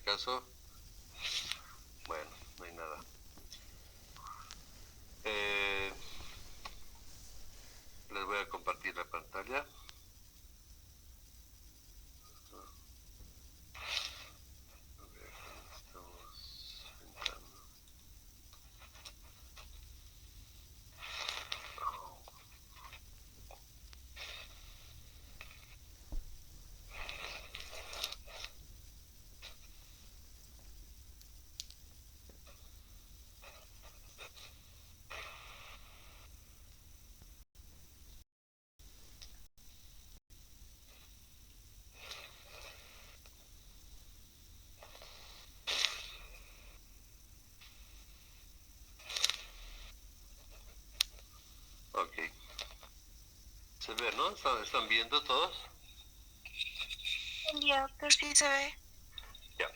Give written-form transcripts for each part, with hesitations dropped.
acaso. Bueno, no hay nada. Les voy a compartir la pantalla. A ver, estamos entrando. Ok. ¿Se ve, no? ¿Están viendo todos? Ya, pero sí se ve. Ya.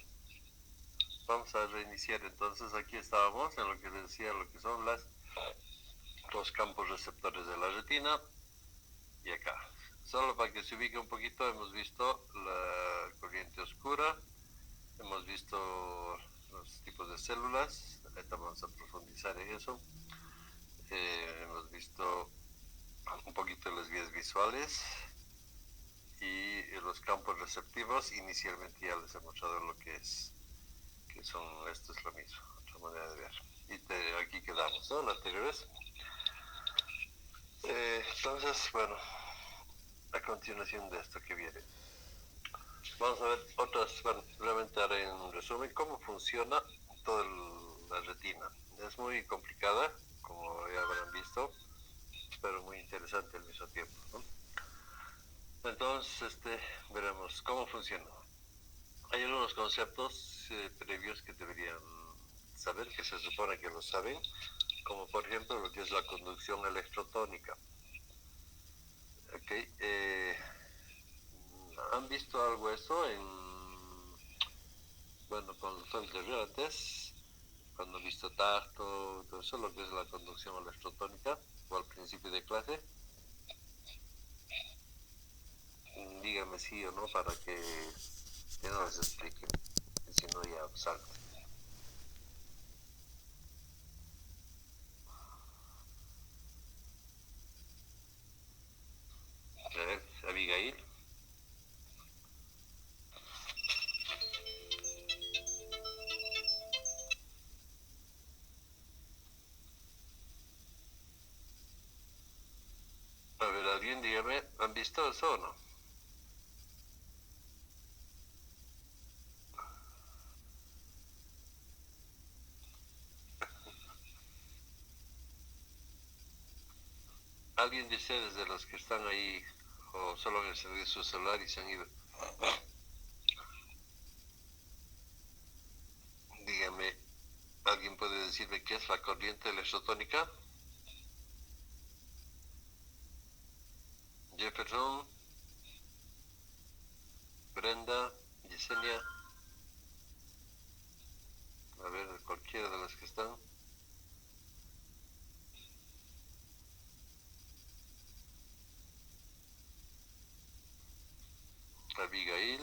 Vamos a reiniciar entonces. Aquí estábamos en lo que decía lo que son los campos receptores de la retina. Y acá. Solo para que se ubique un poquito, hemos visto la corriente oscura, hemos visto los tipos de células, ahorita vamos a profundizar en eso. Hemos visto un poquito las vías visuales y los campos receptivos. Inicialmente ya les he mostrado lo que es, que son, esto es lo mismo, otra manera de ver. Y aquí quedamos, ¿no? La anterior vez. Entonces, bueno, a continuación de esto que viene. Vamos a ver otras, bueno, realmente haré un resumen cómo funciona toda la retina. Es muy complicada, como ya habrán visto, pero muy interesante al mismo tiempo, ¿no? Entonces, veremos cómo funciona. Hay algunos conceptos previos que deberían saber, que se supone que lo saben, como por ejemplo lo que es la conducción electrotónica. Okay, ¿han visto algo eso bueno, con los antes, cuando he visto tacto, todo eso, lo que es la conducción electrotónica, o al principio de clase? Dígame sí o no para que no les explique, si no ya salgo. A ver, Abigail. A ver, alguien dígame, ¿han visto eso o no? ¿Alguien de ustedes, de los que están ahí, o solo han encendido su celular y se han ido? Dígame, ¿alguien puede decirme qué es la corriente electrotónica? Jefferson, Brenda, Yesenia, a ver, cualquiera de las que están. Abigail,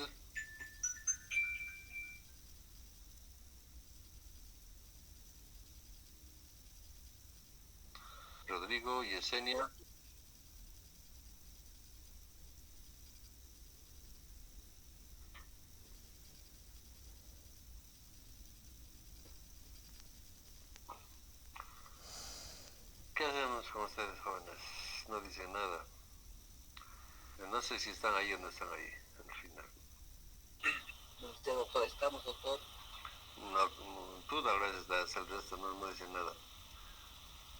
Rodrigo, Yesenia. ¿Qué hacemos con ustedes jóvenes? No dicen nada. No sé si están ahí o no están ahí al final. Usted, doctor, estamos, doctor. No, tú tal vez estás, el resto no dicen nada.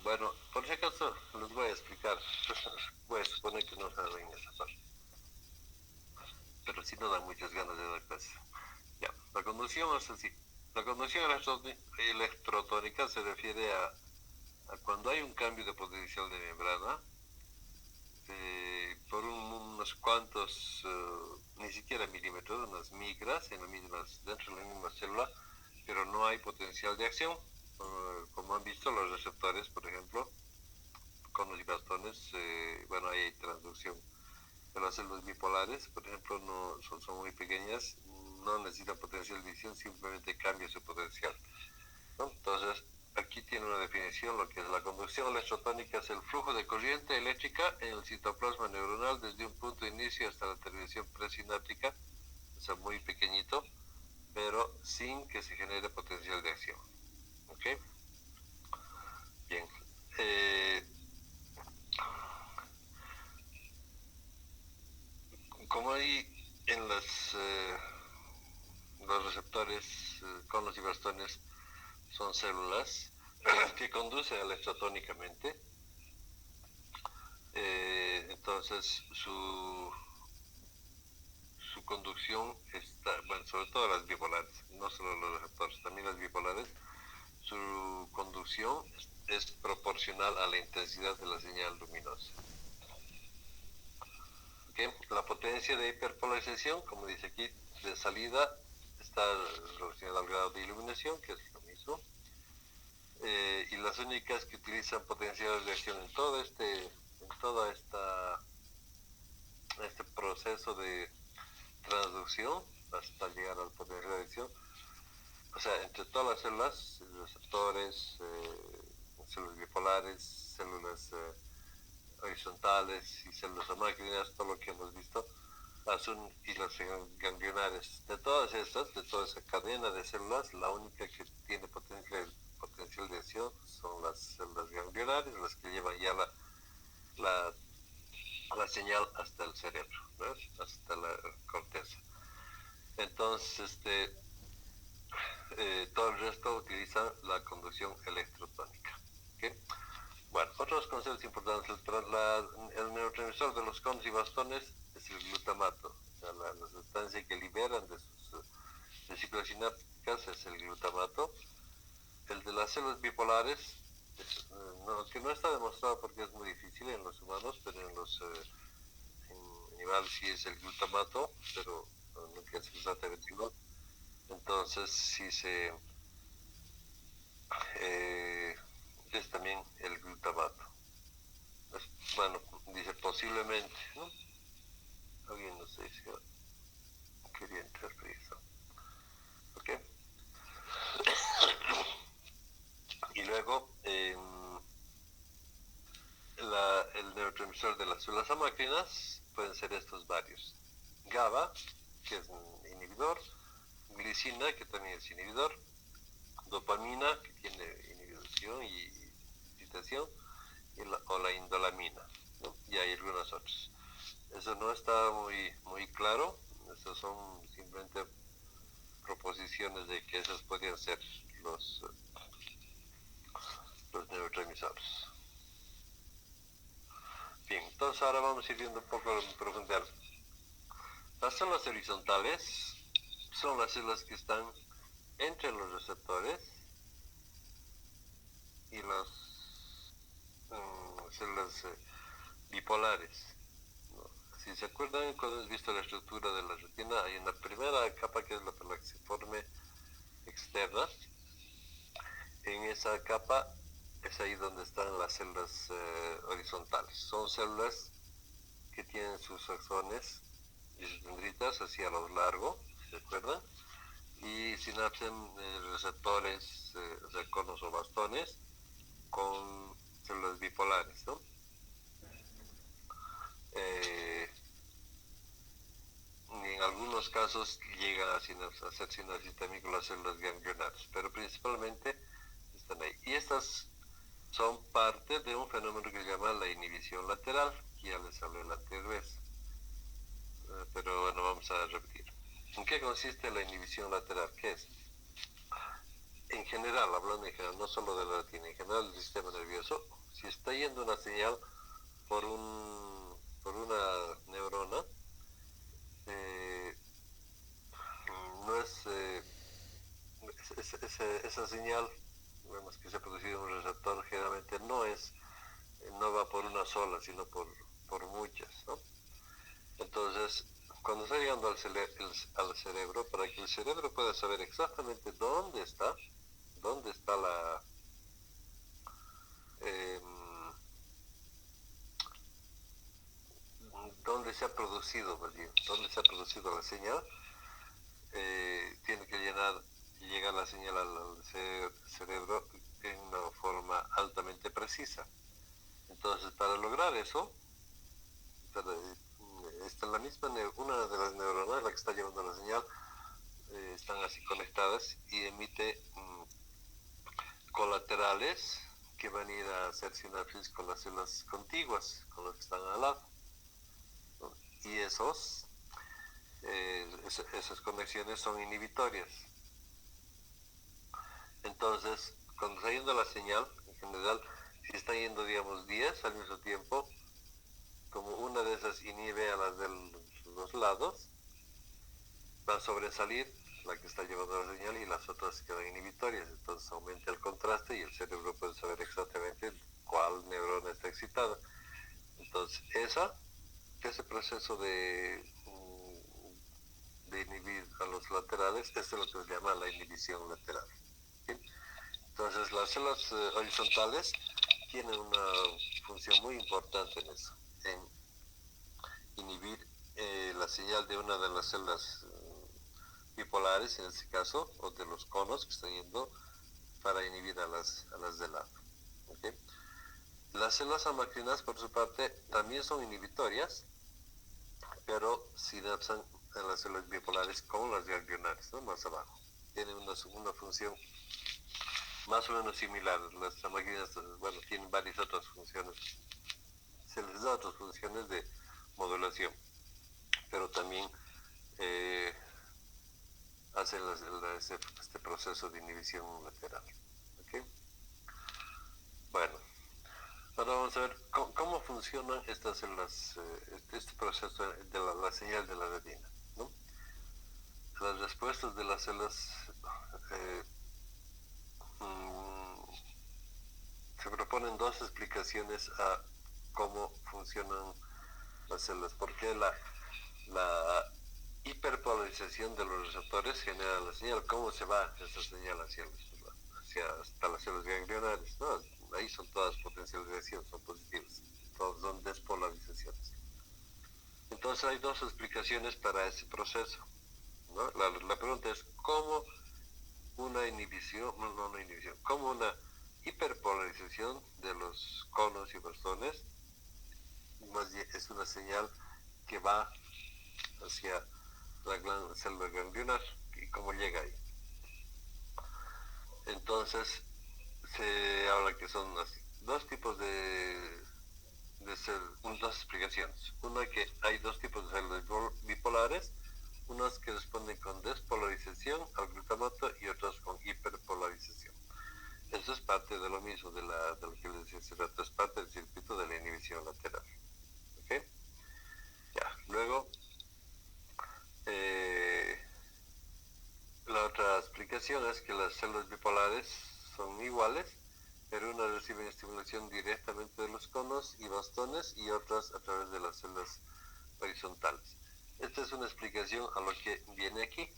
Bueno, por si acaso les voy a explicar. Voy a suponer que no saben esa parte. Pero sí no dan muchas ganas de dar clases. Ya, la conducción es así. La conducción electrotónica se refiere a cuando hay un cambio de potencial de membrana por unos cuantos, ni siquiera milímetros, unas micras dentro de la misma célula, pero no hay potencial de acción. Como han visto los receptores, por ejemplo, conos y bastones, bueno, ahí hay transducción. Pero las células bipolares, por ejemplo, no son muy pequeñas, no necesita potencial de ignición, simplemente cambia su potencial, ¿no? Entonces, aquí tiene una definición, lo que es la conducción electrotónica es el flujo de corriente eléctrica en el citoplasma neuronal desde un punto de inicio hasta la terminación presináptica, o sea, muy pequeñito, pero sin que se genere potencial de acción. ¿Ok? Bien. Como hay en los receptores conos y bastones son células que conducen electrotónicamente, entonces su conducción está, bueno, sobre todo las bipolares, no solo los receptores, también las bipolares, su conducción es proporcional a la intensidad de la señal luminosa. ¿Okay? La potencia de hiperpolarización, como dice aquí, de salida está relacionada al grado de iluminación, que es lo mismo, y las únicas que utilizan potenciales de acción en todo este proceso de transducción hasta llegar al potencial de acción, o sea, entre todas las células, receptores, células bipolares, células horizontales y células amácrinas, todo lo que hemos visto, y las ganglionares. De todas estas, de toda esa cadena de células, la única que tiene potencial de acción son las células ganglionares, las que llevan ya la señal hasta el cerebro, ¿ves? Hasta la corteza. Entonces, todo el resto utiliza la conducción electrotónica. ¿Okay? Bueno, otros conceptos importantes. El neurotransmisor de los conos y bastones es el glutamato. O sea, la sustancia que liberan de sus vesículas sinápticas es el glutamato. El de las células bipolares, que no está demostrado porque es muy difícil en los humanos, pero en los animales sí es el glutamato, pero nunca se trata de vertigo. Entonces sí es también el glutamato. Bueno, dice posiblemente, ¿no? Alguien no sé si quería interpretar eso. ¿Ok? Y luego, el neurotransmisor de las células amácrinas pueden ser estos varios. GABA, que es un inhibidor, glicina, que también es inhibidor, dopamina, que tiene inhibición y excitación, o la indolamina, ¿no? Y hay algunas otras. Eso no está muy claro, esas son simplemente proposiciones de que esos podrían ser los neurotransmisores. Bien, entonces ahora vamos a ir viendo un poco en profundidad. Las células horizontales son las células que están entre los receptores y las células bipolares, ¿no? Si se acuerdan, cuando hemos visto la estructura de la retina, hay una primera capa que es la pelaxiforme externa. En esa capa es ahí donde están las células horizontales. Son células que tienen sus axones y sus dendritas hacia lo largo, ¿se acuerdan? Y sinapsen receptores, o sea, conos o bastones con células bipolares, ¿no? En algunos casos llegan a hacer sinapsis también con las células ganglionares, pero principalmente están ahí. Y estas son parte de un fenómeno que se llama la inhibición lateral, que ya les hablé la anterior vez, pero bueno, vamos a repetir. ¿En qué consiste la inhibición lateral? ¿Qué es? En general, hablando en general, no solo de la retina, en general el sistema nervioso, si está yendo una señal por una neurona, no esa señal, vemos que se ha producido en un receptor, generalmente no va por una sola, sino por muchas, ¿no? Entonces, cuando está llegando al cerebro, para que el cerebro pueda saber exactamente dónde está eh, dónde se ha producido, más bien, dónde se ha producido la señal, tiene que llegar la señal al cerebro en una forma altamente precisa. Entonces, para lograr eso, está la misma, una de las neuronas, la que está llevando la señal, están así conectadas y emite colaterales que van a ir a hacer sinapsis con las células contiguas, con las que están al lado, ¿no? Y esas conexiones son inhibitorias. Entonces, cuando está yendo la señal, en general, si está yendo, digamos, 10 al mismo tiempo, como una de esas inhibe a las de los lados, va a sobresalir la que está llevando la señal y las otras quedan inhibitorias. Entonces aumenta el contraste y el cerebro puede saber exactamente cuál neurona está excitada. Entonces ese proceso de inhibir a los laterales, es lo que se llama la inhibición lateral. ¿Sí? Entonces las células horizontales tienen una función muy importante en eso, en inhibir la señal de una de las células bipolares, en este caso, o de los conos que están yendo para inhibir a las de lado. ¿Okay? Las células amacrinas, por su parte, también son inhibitorias, pero sinapsan a las células bipolares como las ganglionares, ¿no? Más abajo. Tienen una función más o menos similar. Las amacrinas, bueno, tienen varias otras funciones. Se les da otras funciones de modulación, pero también hacen este proceso de inhibición lateral. ¿Okay? Bueno, ahora vamos a ver cómo funcionan estas células, este proceso de la señal de la retina, ¿no? Las respuestas de las células eh, se proponen dos explicaciones a cómo funcionan las células. ¿Por qué la hiperpolarización de los receptores genera la señal? ¿Cómo se va esa señal hasta las células ganglionares? ¿No? Ahí son todas potencializaciones, son positivas, todas son despolarizaciones. Entonces hay dos explicaciones para ese proceso, ¿no? La pregunta es cómo una inhibición, cómo una hiperpolarización de los conos y bastones más bien es una señal que va hacia la célula ganglionar y cómo llega ahí. Entonces se habla que son así, dos tipos dos explicaciones. Una, que hay dos tipos de células bipolares, unas que responden con despolarización al glutamato y otras con hiperpolarización. Eso es parte de lo mismo, de lo que les decía hace rato, es parte del circuito de la inhibición lateral. ¿Ok? Ya, luego, la otra explicación es que las células bipolares son iguales, pero unas reciben estimulación directamente de los conos y bastones y otras a través de las células horizontales. Esta es una explicación a lo que viene aquí.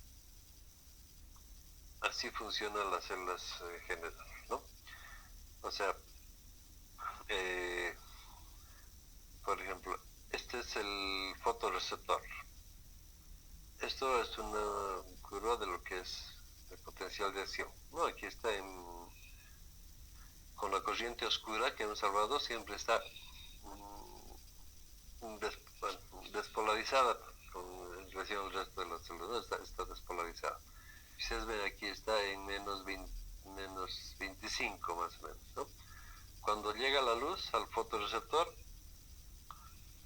Así funcionan las células en general, ¿no? O sea, por ejemplo, este es el fotorreceptor. Esto es una curva de lo que es el potencial de acción. No, aquí está con la corriente oscura que hemos hablado, siempre está despolarizada en relación al resto de las células, ¿no? Está despolarizada. Si ustedes ven, aquí está en menos 25 más o menos, ¿no? Cuando llega la luz al fotorreceptor,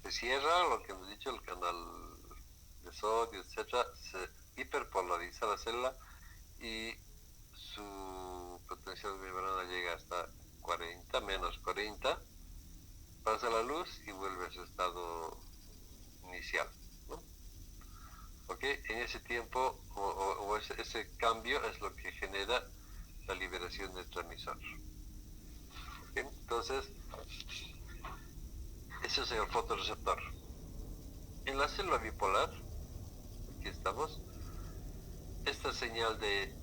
se cierra, lo que hemos dicho, el canal de sodio, etcétera, se hiperpolariza la célula y su potencial de membrana llega hasta 40, menos 40, pasa la luz y vuelve a su estado inicial, ¿no? ¿Ok? En ese tiempo, ese cambio es lo que genera la liberación del transmisor. ¿Ok? Entonces, ese es el fotorreceptor. En la célula bipolar, aquí estamos, esta señal de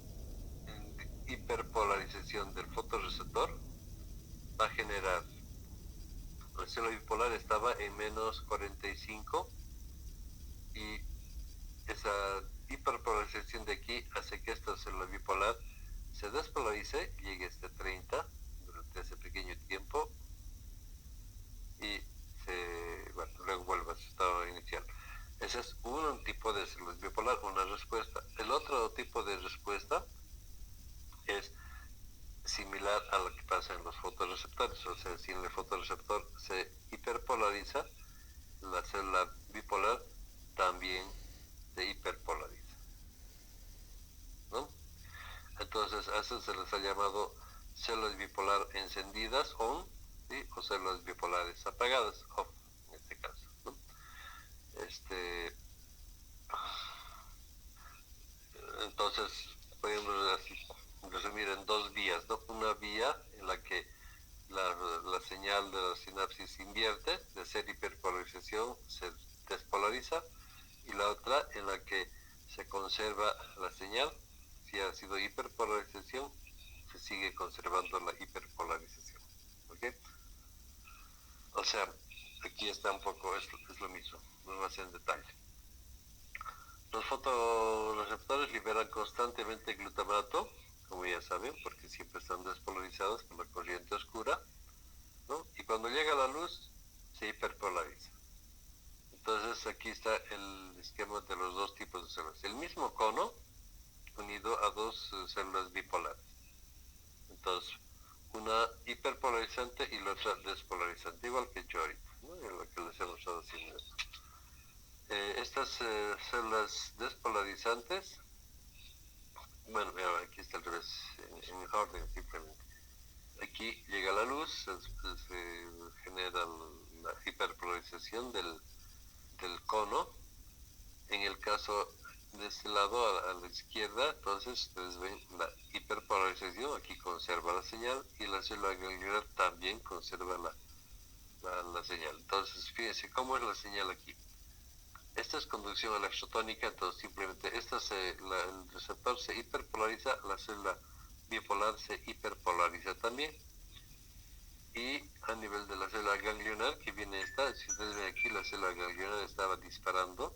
hiperpolarización del fotorreceptor va a generar, la célula bipolar estaba en menos 45 y esa hiperpolarización de aquí hace que esta célula bipolar se despolarice, llegue hasta 30 durante ese pequeño tiempo y luego vuelve a su estado inicial. Ese es un tipo de célula bipolar, una respuesta. El otro tipo de respuesta es similar a lo que pasa en los fotorreceptores, o sea, si en el fotorreceptor se hiperpolariza, la célula bipolar también se hiperpolariza, ¿no? Entonces, a eso se les ha llamado células bipolar encendidas, on, ¿sí? O células bipolares apagadas, off, en este caso, ¿no? Entonces, podemos así resumir en dos vías, ¿no? Una vía en la que la señal de la sinapsis invierte, de ser hiperpolarización, se despolariza, y la otra en la que se conserva la señal. Si ha sido hiperpolarización, se sigue conservando la hiperpolarización. ¿Ok? O sea, aquí está un poco, es lo mismo, no más en detalle. Los fotorreceptores liberan constantemente glutamato, como ya saben, porque siempre están despolarizados por la corriente oscura, ¿no? Y cuando llega la luz, se hiperpolariza. Entonces aquí está el esquema de los dos tipos de células. El mismo cono unido a dos células bipolares. Entonces, una hiperpolarizante y la otra despolarizante, igual que yo ahorita, ¿no? En lo que les hemos estado haciendo. Estas células despolarizantes, bueno, aquí está al revés, en orden simplemente. Aquí llega la luz, se genera la hiperpolarización del cono. En el caso de este lado, a la izquierda, entonces ustedes ven la hiperpolarización, aquí conserva la señal, y la célula ganglionar también conserva la señal. Entonces, fíjense cómo es la señal aquí. Esta es conducción electrotónica, entonces simplemente el receptor se hiperpolariza, la célula bipolar se hiperpolariza también. Y a nivel de la célula ganglionar, que viene esta, si ustedes ven aquí, la célula ganglionar estaba disparando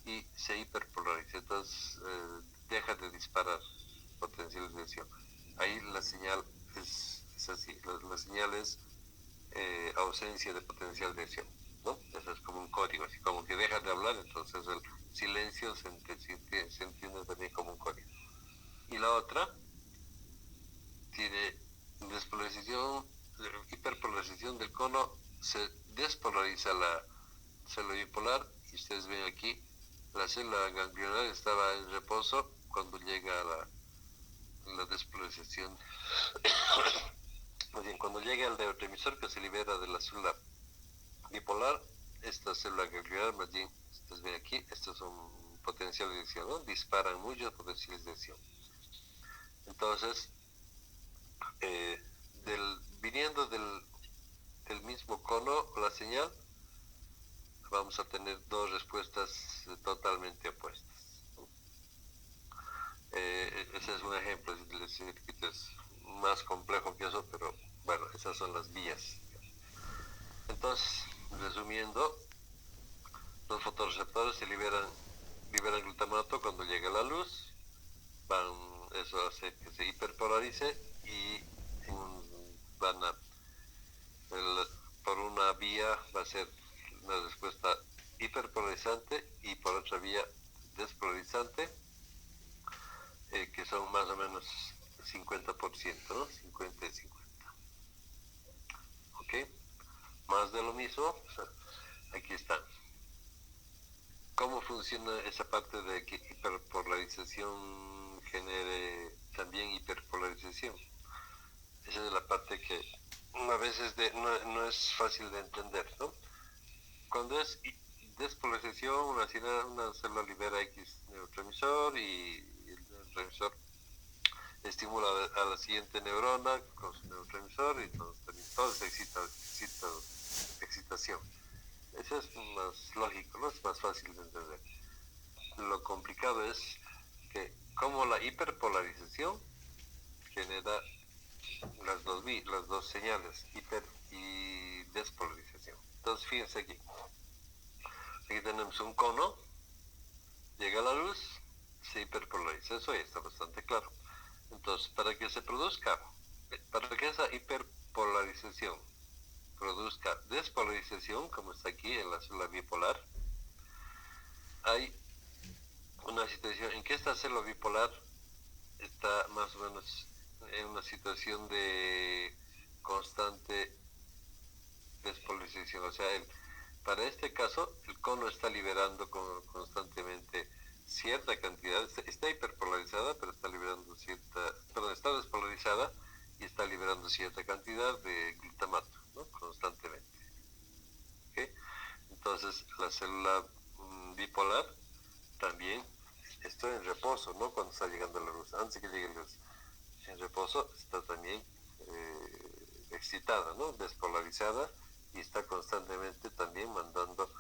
y se hiperpolariza, entonces deja de disparar potencialización. Ahí la señal es así, la señal es ausencia de potencial de acción, ¿no? Eso es como un código, así como que deja de hablar, entonces el silencio se entiende también como un código. Y la otra tiene despolarización, hiperpolarización del cono, se despolariza la célula bipolar, y ustedes ven aquí, la célula ganglionar estaba en reposo cuando llega la despolarización. Muy bien, cuando llega el neurotransmisor que se libera de la célula bipolar, esta célula ganglionar, más bien, ustedes ven aquí, estos son potenciales de acción, ¿no? Disparan muchos potenciales de acción. Entonces, viniendo del mismo cono, la señal, vamos a tener dos respuestas totalmente opuestas. Ese es un ejemplo, el circuito es más complejo que eso, pero bueno, esas son las vías. Entonces, resumiendo, los fotorreceptores se liberan glutamato cuando llega la luz, eso hace que se hiperpolarice y por una vía va a ser una respuesta hiperpolarizante y por otra vía despolarizante, que son más o menos 50%, ¿no? 50 y 50. ¿Ok? Más de lo mismo, aquí está. ¿Cómo funciona esa parte de que hiperpolarización genere también hiperpolarización? Esa es la parte que a veces no es fácil de entender, ¿no? Cuando es despolarización, una célula libera X neurotransmisor y el neurotransmisor estimula a la siguiente neurona con su neurotransmisor, y todo es excitación. Eso es más lógico, ¿no? Es más fácil de entender. Lo complicado es que como la hiperpolarización genera las dos señales, hiper y despolarización. Entonces fíjense aquí tenemos un cono, llega la luz, se hiperpolariza. Eso ya está bastante claro. Entonces, para que esa hiperpolarización produzca despolarización, como está aquí en la célula bipolar, hay una situación en que esta célula bipolar está más o menos en una situación de constante despolarización. O sea, para este caso, el cono está liberando constantemente cierta cantidad, está hiperpolarizada, pero está liberando está despolarizada y está liberando cierta cantidad de glutamato, ¿no? Constantemente. ¿Okay? Entonces, la célula bipolar también está en reposo, ¿no? Cuando está llegando la luz, antes que llegue la luz, en reposo está también excitada, ¿no? Despolarizada, y está constantemente también mandando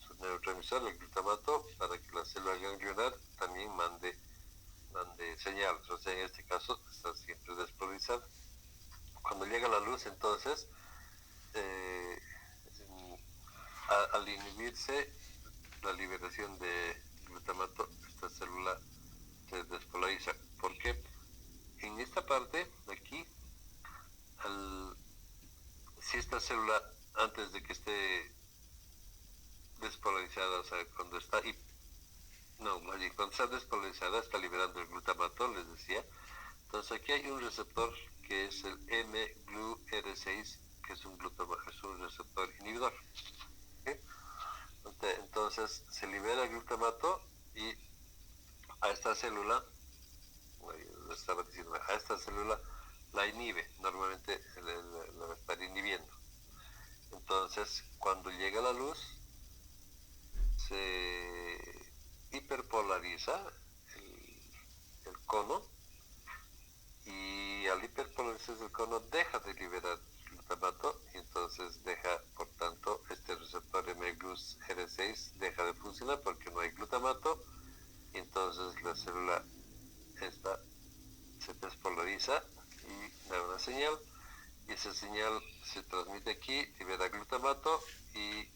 su neurotransmisor, el glutamato, para que la célula ganglionar también mande señales. O sea, en este caso está siempre despolarizada. Cuando llega la luz, entonces, eh, al inhibirse la liberación de glutamato, esta célula se despolariza. ¿Por qué? En esta parte de aquí, si esta célula, antes de que esté despolarizada, o sea, cuando está despolarizada, está liberando el glutamato, les decía. Entonces aquí hay un receptor que es el mGlu-R6, que es un receptor inhibidor. ¿Okay? Entonces se libera el glutamato y a esta célula, estaba diciendo, a esta célula la inhibe, normalmente la va a estar inhibiendo. Entonces, cuando llega la luz, se hiperpolariza el cono, y al hiperpolarizarse el cono deja de liberar glutamato, y entonces deja, por tanto, este receptor mGlu-R6 deja de funcionar porque no hay glutamato, y entonces la célula esta se despolariza y da una señal, y esa señal se transmite aquí, libera glutamato, y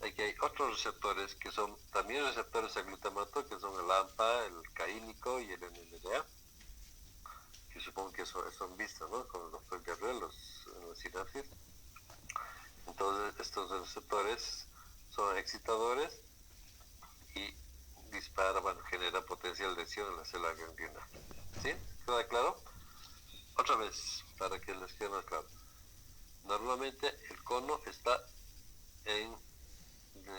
aquí hay otros receptores que son también receptores a glutamato, que son el AMPA, el caínico y el NMDA, que supongo que son vistos, ¿no? Con el doctor Gabriel, en las sinapsis. Entonces, estos receptores son excitadores y genera potencial lesión en la célula ganglionar. ¿Sí? ¿Queda claro? Otra vez, para que les quede más claro. Normalmente el cono está en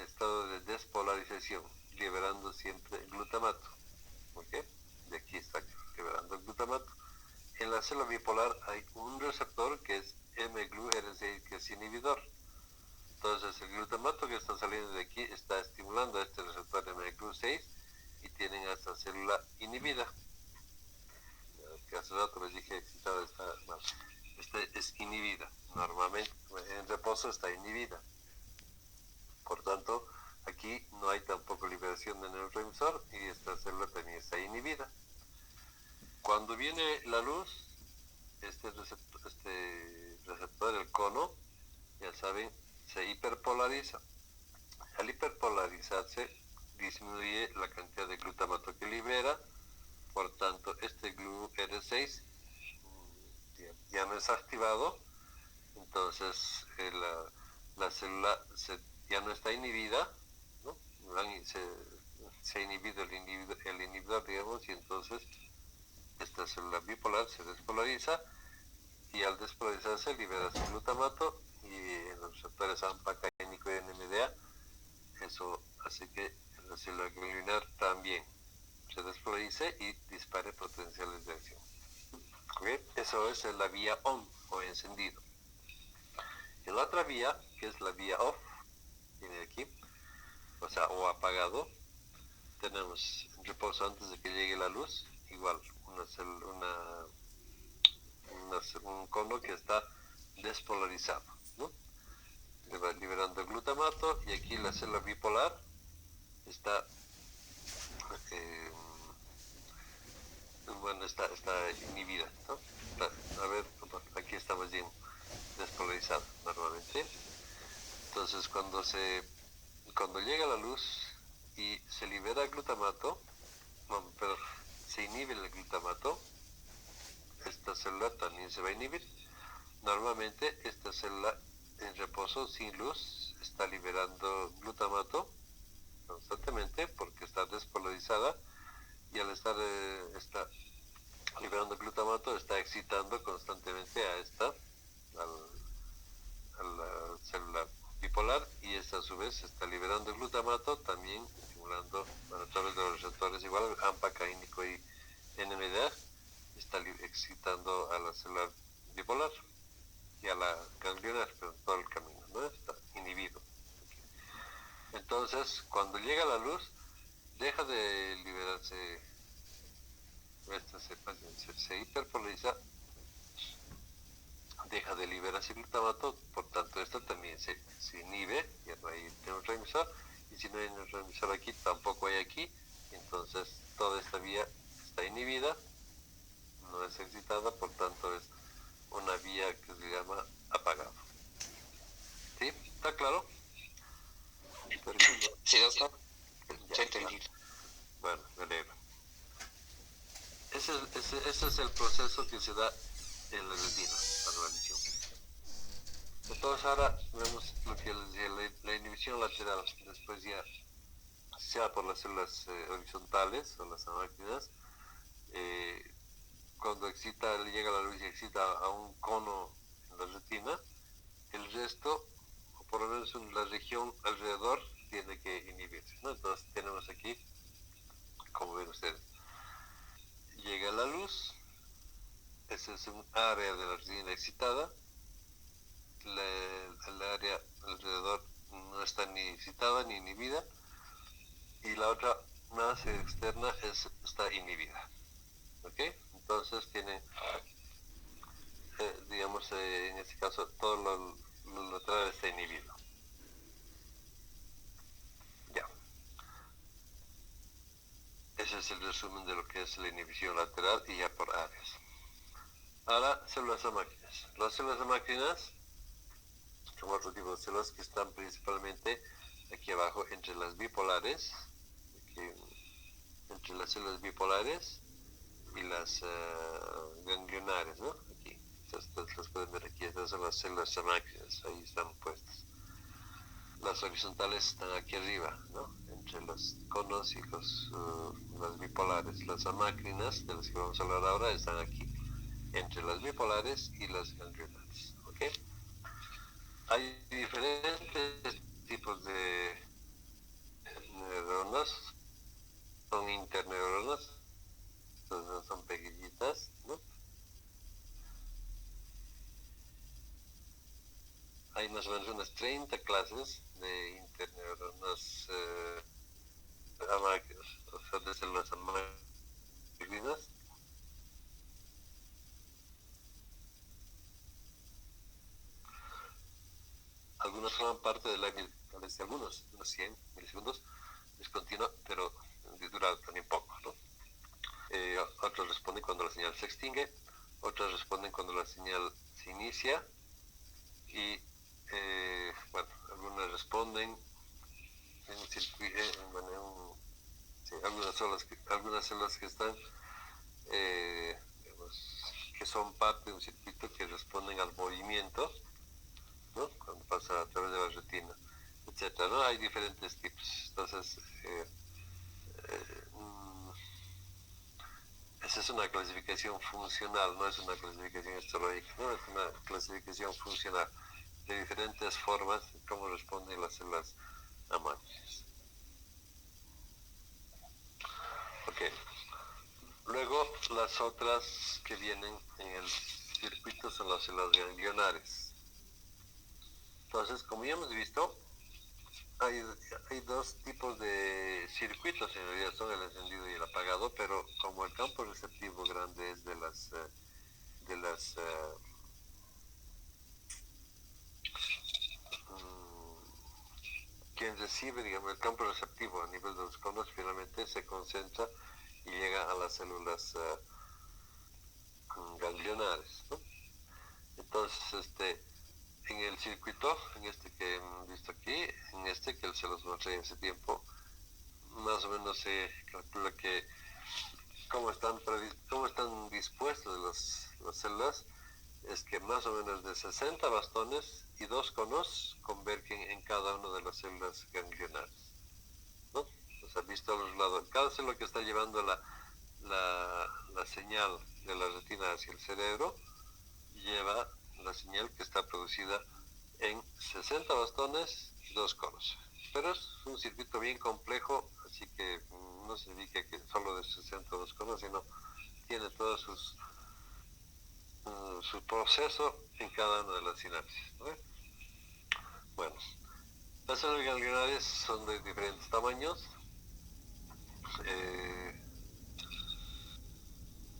estado de despolarización, liberando siempre glutamato. ¿Ok? De aquí está liberando el glutamato. En la célula bipolar hay un receptor que es mGlu-R6, que es inhibidor. Entonces el glutamato que está saliendo de aquí está estimulando a este receptor mGlu-6 y tienen a esta célula inhibida. Que hace rato les dije excitada, está mal. Esta es inhibida. Normalmente en reposo está inhibida. Por tanto, aquí no hay tampoco liberación de neurotransmisor y esta célula también está inhibida. Cuando viene la luz, este receptor, el cono, ya saben, se hiperpolariza. Al hiperpolarizarse, disminuye la cantidad de glutamato que libera, por tanto, este GLU-R6 ya no es activado, entonces la célula ya no está inhibida, ¿no? Se ha inhibido el inhibidor, digamos, y entonces esta célula bipolar se despolariza, y al despolarizarse libera su glutamato, y en los receptores AMPA, caínico y NMDA, eso hace que la célula ganglionar también se despolarice y dispare potenciales de acción. ¿Okay? Eso es la vía on, o encendido. En la otra vía, que es la vía off, viene aquí, o sea, o apagado, tenemos en reposo antes de que llegue la luz, igual un cono que está despolarizado, ¿no? Liberando el glutamato, y aquí la célula bipolar está está inhibida, ¿no? A ver, aquí estamos bien despolarizado normalmente. Entonces, cuando llega la luz y se libera glutamato, No, pero se inhibe el glutamato, esta célula también se va a inhibir. Normalmente esta célula en reposo sin luz está liberando glutamato constantemente porque está despolarizada y al estar está liberando glutamato está excitando constantemente a la célula bipolar y esta a su vez está liberando glutamato también estimulando a través de los receptores igual AMPA, caínico y NMDA está excitando a la célula bipolar y a la ganglionar, pero en todo el camino, ¿no? Está inhibido. Entonces, cuando llega la luz, deja de liberarse, se hiperpolariza, deja de liberarse glutamato, por tanto, esto también se inhibe, ya no hay neurotransmisor, y si no hay neurotransmisor aquí, tampoco hay aquí, entonces toda esta vía está inhibida, no es excitada, por tanto es una vía que se llama apagado. ¿Sí? ¿Está claro? Sí, doctor. Ya, Sí, entendí. bueno, me alegro. Ese es el proceso que se da en la retina para la visión. Entonces ahora vemos lo que les decía, la inhibición lateral, después ya sea por las células horizontales o las máquinas, cuando llega la luz y excita a un cono en la retina, el resto, o por lo menos en la región alrededor, tiene que inhibirse, ¿no? Entonces tenemos aquí, como ven ustedes, llega la luz, ese es un área de la retina excitada, el área alrededor no está ni excitada ni inhibida, y la otra más externa está inhibida. ¿Ok? Entonces tiene, digamos, en este caso, todo lo lateral está inhibido. Ya. Ese es el resumen de lo que es la inhibición lateral y ya por áreas. Ahora, células de máquinas. Las células de máquinas son otro tipo de células que están principalmente aquí abajo entre las bipolares, aquí, entre las células bipolares y las ganglionares, ¿no? Aquí, las pueden ver aquí, estas son las células de máquinas, ahí están puestas. Las horizontales están aquí arriba, ¿no? Entre los conos y las bipolares. Las amácrinas, de las que vamos a hablar ahora, están aquí, entre las bipolares y las ganglionares, ¿ok? Hay diferentes tipos de neuronas, son interneuronas, entonces son pequeñitas, ¿no? Hay más o menos unas 30 clases de interneuronas amácrinas, o sea, de células amácrinas. Algunos forman parte del live de unos 100 milisegundos, es continua, pero dura también poco, ¿no? Otros responden cuando la señal se extingue, otros responden cuando la señal se inicia y, bueno, algunas responden en un circuito, sí, algunas células que están, digamos, que son parte de un circuito que responden al movimiento, ¿no? Cuando pasa a través de la retina, etcétera, ¿no? Hay diferentes tipos. Entonces, esa es una clasificación funcional, no es una clasificación histológica, ¿no? Es una clasificación funcional de diferentes formas de cómo responden las células amácrinas. Ok. Luego, las otras que vienen en el circuito son las células ganglionares. Entonces, como ya hemos visto, hay dos tipos de circuitos, en realidad son el encendido y el apagado, pero como el campo receptivo grande es de quien recibe, digamos, el campo receptivo a nivel de los conos finalmente se concentra y llega a las células ganglionares, ¿no? Entonces, en el circuito, en este que hemos visto aquí, en este que se los mostré hace tiempo, más o menos se calcula que cómo están dispuestas las células, es que más o menos de 60 bastones y 2 conos convergen en cada una de las células ganglionares, ¿no? O sea, visto a los lados, cada célula que está llevando la señal de la retina hacia el cerebro lleva la señal que está producida en 60 bastones y 2 conos. Pero es un circuito bien complejo, así que no significa que solo de 60 o 2 conos, sino tiene todos su proceso en cada una de las sinapsis, ¿no? Bueno, las células ganglionarias son de diferentes tamaños.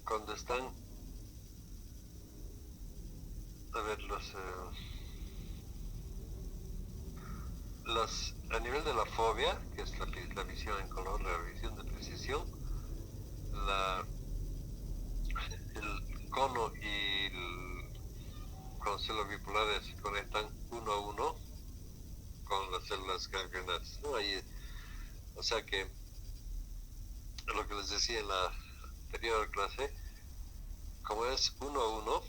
Cuando están, a ver, a nivel de la fobia, que es la visión en color, la visión de precisión, el cono y con células bipolares se conectan uno a uno con las células ganglionarias, ¿no? Ahí, o sea que lo que les decía en la anterior clase, como es uno a uno,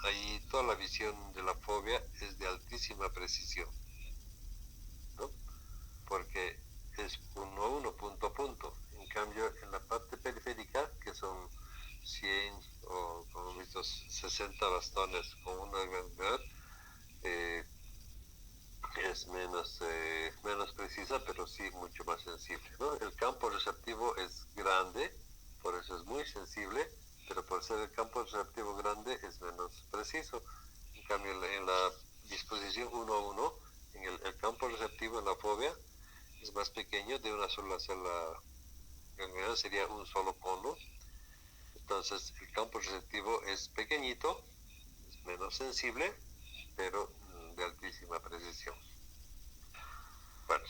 ahí toda la visión de la fobia es de altísima precisión, ¿no? Porque es uno a uno, punto a punto. En cambio, en la parte periférica, que son 100 o, como visto, 60 bastones con una ganglionar, es menos precisa, pero sí mucho más sensible, ¿no? El campo receptivo es grande, por eso es muy sensible, pero por ser el campo receptivo grande es menos preciso. En cambio, en la disposición 1 a 1, en el campo receptivo en la fobia es más pequeño, de una sola célula ganglionar sería un solo cono. Entonces, el campo receptivo es pequeñito, es menos sensible, pero de altísima precisión. Bueno,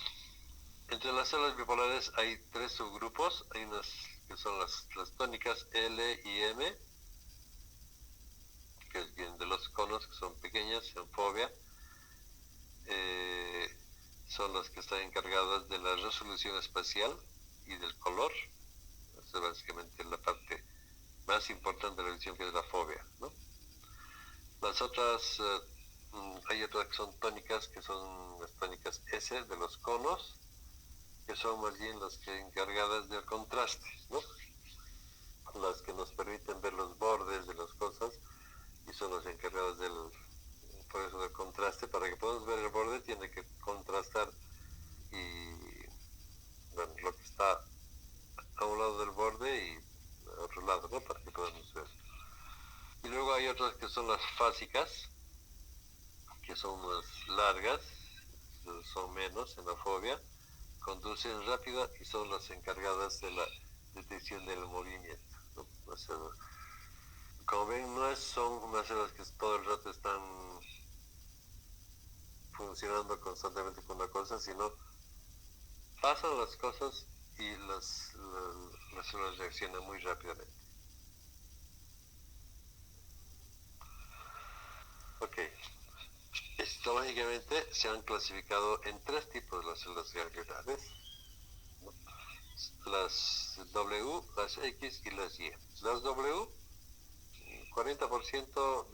entre las células bipolares hay 3 subgrupos. Hay unas que son las tónicas L y M, que vienen de los conos, que son pequeñas en fobia. Son las que están encargadas de la resolución espacial y del color. Esa es básicamente la parte más importante de la visión, que es la fobia, ¿no? Las otras, hay otras que son tónicas, que son las tónicas S de los conos, que son más bien las que encargadas del contraste, ¿no? Las que nos permiten ver los bordes de las cosas y son las encargadas por eso del contraste. Para que podamos ver el borde tiene que contrastar y, bueno, lo que está a un lado del borde y a otro lado, ¿no? Para que podamos ver. Y luego hay otras que son las fásicas, que son más largas, son menos en la fobia, conducen rápido y son las encargadas de la detección del movimiento, ¿no? O sea, como ven, no son unas células que todo el rato están funcionando constantemente con una cosa, sino pasan las cosas y las células reaccionan muy rápidamente. Ok. Histológicamente se han clasificado en 3 tipos de las células ganglionares, ¿no? Las W, las X y las Y. Las W, 40%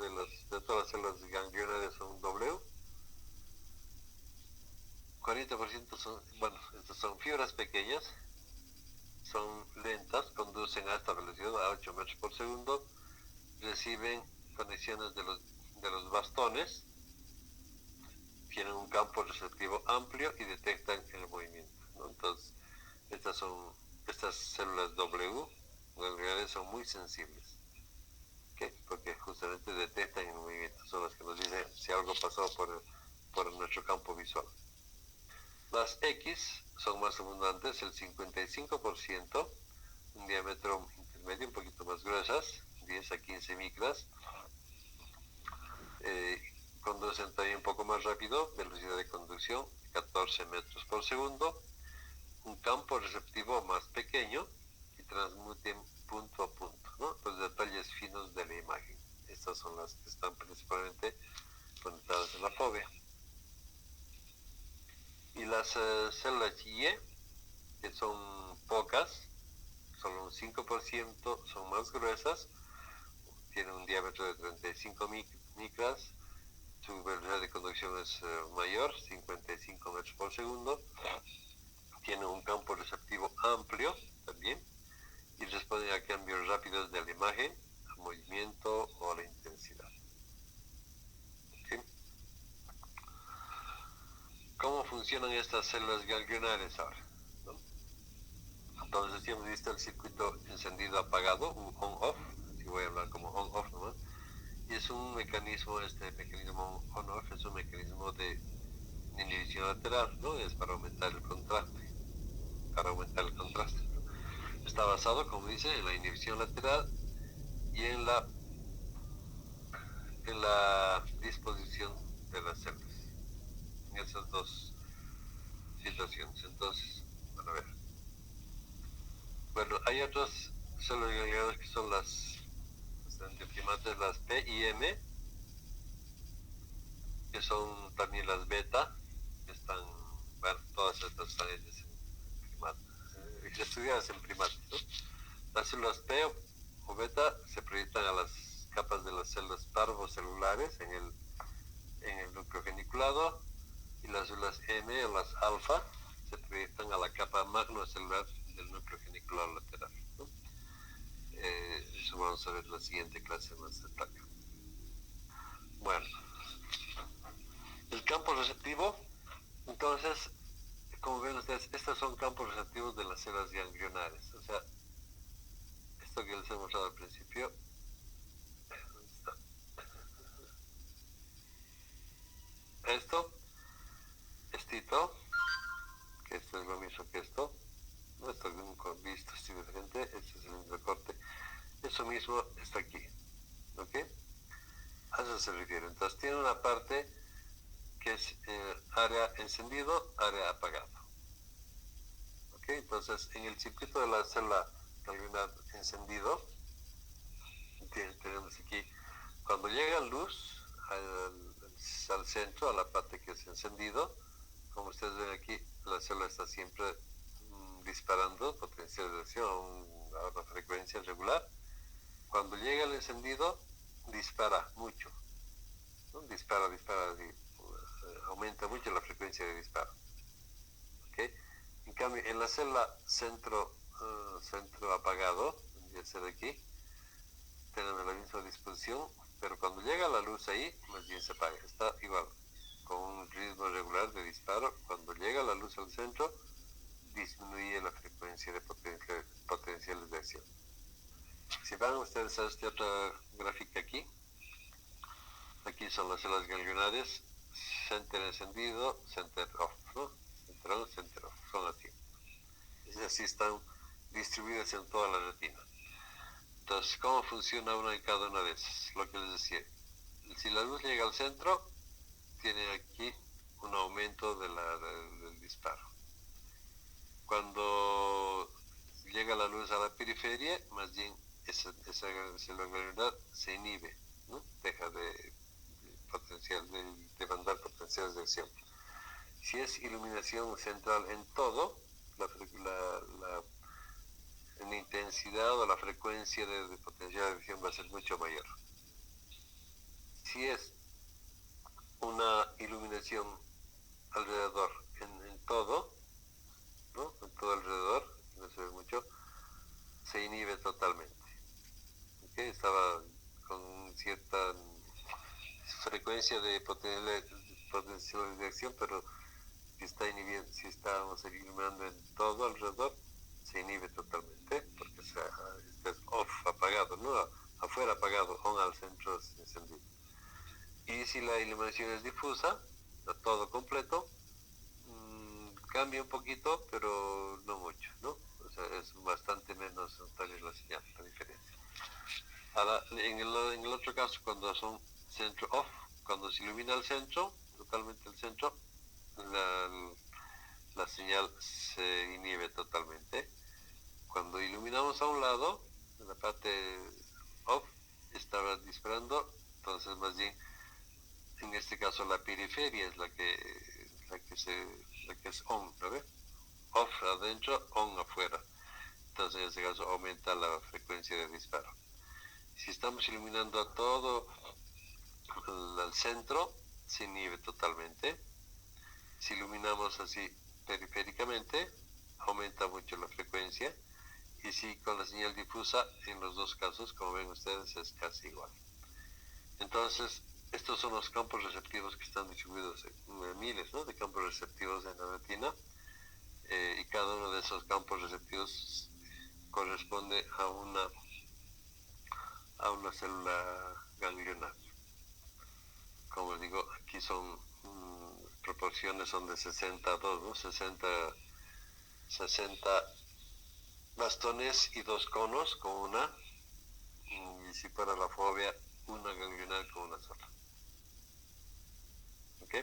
de todas las células ganglionares son W. 40% son, bueno, estas son fibras pequeñas, son lentas, conducen a alta velocidad, a 8 metros por segundo, reciben conexiones de los bastones, tienen un campo receptivo amplio y detectan el movimiento, ¿no? Entonces, estas células W ganglionares son muy sensibles, ¿okay? Porque justamente detectan el movimiento, son las que nos dicen si algo pasó por nuestro campo visual. Las X son más abundantes, el 55%, un diámetro intermedio, un poquito más gruesas, 10 a 15 micras. Conducen también un poco más rápido, velocidad de conducción 14 metros por segundo, un campo receptivo más pequeño y transmiten punto a punto, ¿no? Los detalles finos de la imagen. Estas son las que están principalmente conectadas en la fobia. Y las células Y, que son pocas, solo un 5% son más gruesas, tienen un diámetro de 35 micras, su velocidad de conducción es mayor, 55 metros por segundo, tienen un campo receptivo amplio también y responden a cambios rápidos de la imagen, al movimiento o a la intensidad. ¿Okay? ¿Cómo funcionan estas células ganglionares ahora? ¿No? Entonces ya hemos visto el circuito encendido-apagado, un on-off, si voy a hablar como on-off nomás, y es un mecanismo, este mecanismo on-off es un mecanismo de inhibición lateral, ¿no? Es para aumentar el contraste, ¿no? Está basado, como dice, en la inhibición lateral y en la disposición de las células, en esas dos situaciones. Entonces, bueno, a ver. Bueno, hay otras células ganglionares que son las primates, las P y M, que son también las beta, que están, bueno, todas estas están estudiadas en primates, ¿no? Las células P o beta se proyectan a las capas de las células parvocelulares en el núcleo geniculado, y las células M o las alfa se proyectan a la capa magnocelular del núcleo geniculado lateral, ¿no? Eso vamos a ver en la siguiente clase más detalle. Bueno, el campo receptivo, entonces, como ven ustedes, estos son campos receptivos de las células ganglionares. O sea, esto que les he mostrado al principio, ¿dónde está? Estito, que esto es lo mismo que esto, no esto nunca visto, es diferente, este es el mismo corte, eso mismo está aquí, ¿ok? A eso se refiere. Entonces tiene una parte que es área encendido, área apagado, ¿ok? Entonces en el circuito de la célula ganglionar encendido, tenemos aquí, cuando llega luz al centro, a la parte que es encendido, como ustedes ven aquí, la célula está siempre disparando potencial de acción a una frecuencia regular. Cuando llega el encendido, dispara mucho, ¿no? Dispara, aumenta mucho la frecuencia de disparo. ¿Okay? En cambio, en la célula centro apagado, ya ser aquí, tenemos la misma disposición, pero cuando llega la luz ahí, más bien se apaga. Está igual, con un ritmo regular de disparo. Cuando llega la luz al centro, disminuye la frecuencia de potenciales de acción. Si van ustedes a esta otra gráfica aquí son las células ganglionares, center encendido, center off, ¿no? Center on, center off, son así. Y así están distribuidas en toda la retina. Entonces, ¿cómo funciona una en cada una de esas? Lo que les decía, si la luz llega al centro, tiene aquí un aumento del disparo. Cuando llega la luz a la periferia, más bien esa célula ganglionar se inhibe, ¿no? Deja de mandar potenciales de acción. Si es iluminación central en todo, la intensidad o la frecuencia de potencial de acción va a ser mucho mayor. Si es una iluminación alrededor en todo, ¿no? En todo alrededor, no se ve mucho, se inhibe totalmente. ¿Okay? Estaba con cierta frecuencia de potencial de acción, pero si estamos iluminando en todo alrededor, se inhibe totalmente, porque está off, apagado, ¿no? Afuera apagado, on al centro encendido. Y si la iluminación es difusa, todo completo, cambia un poquito, pero no mucho, ¿no? O sea, es bastante menos notable la señal, la diferencia. Ahora, en el otro caso, cuando son centro off, cuando se ilumina el centro, totalmente el centro, la señal se inhibe totalmente. Cuando iluminamos a un lado, en la parte off, estaba disparando, entonces más bien, en este caso la periferia es la que es on, ¿no ve? Off adentro, on afuera. entonces en ese caso aumenta la frecuencia de disparo. Si estamos iluminando a todo el centro, se inhibe totalmente. Si iluminamos así periféricamente, aumenta mucho la frecuencia. Y si con la señal difusa, en los dos casos, como ven ustedes, es casi igual. Entonces, estos son los campos receptivos que están distribuidos en miles, ¿no?, de campos receptivos en la retina. Y cada uno de esos campos receptivos corresponde a una célula ganglionar. Como les digo, aquí son proporciones son de 60 a 2, ¿no? 60 bastones y 2 conos con una, y si para la fobia, una ganglionar con una sola. ¿Ok?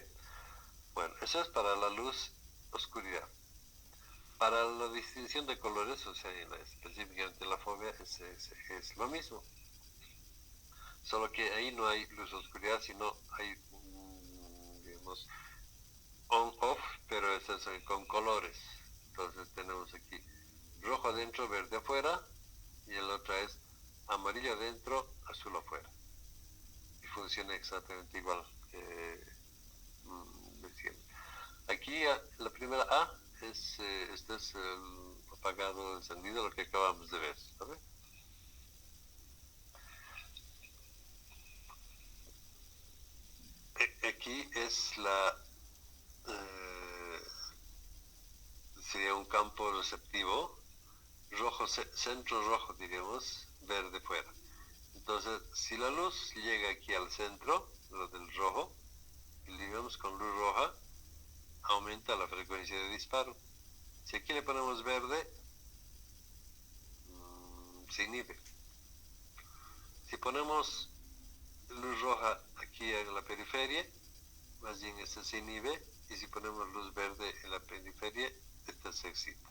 Bueno, eso es para la luz, oscuridad. Para la distinción de colores, o sea, específicamente la fobia, es lo mismo. Solo que ahí no hay luz oscuridad, sino hay, digamos, on-off, pero es con colores. Entonces tenemos aquí rojo adentro, verde afuera, y el otro es amarillo adentro, azul afuera. Y funciona exactamente igual que de siempre. Aquí la primera A es, este es el apagado, encendido, lo que acabamos de ver, ¿sabe? Aquí es sería un campo receptivo, rojo, centro rojo diríamos, verde fuera. Entonces, si la luz llega aquí al centro, lo del rojo, y le vemos con luz roja, aumenta la frecuencia de disparo. Si aquí le ponemos verde, se inhibe. Si ponemos luz roja aquí en la periferia, más bien este se inhibe, y si ponemos luz verde en la periferia, este se excita.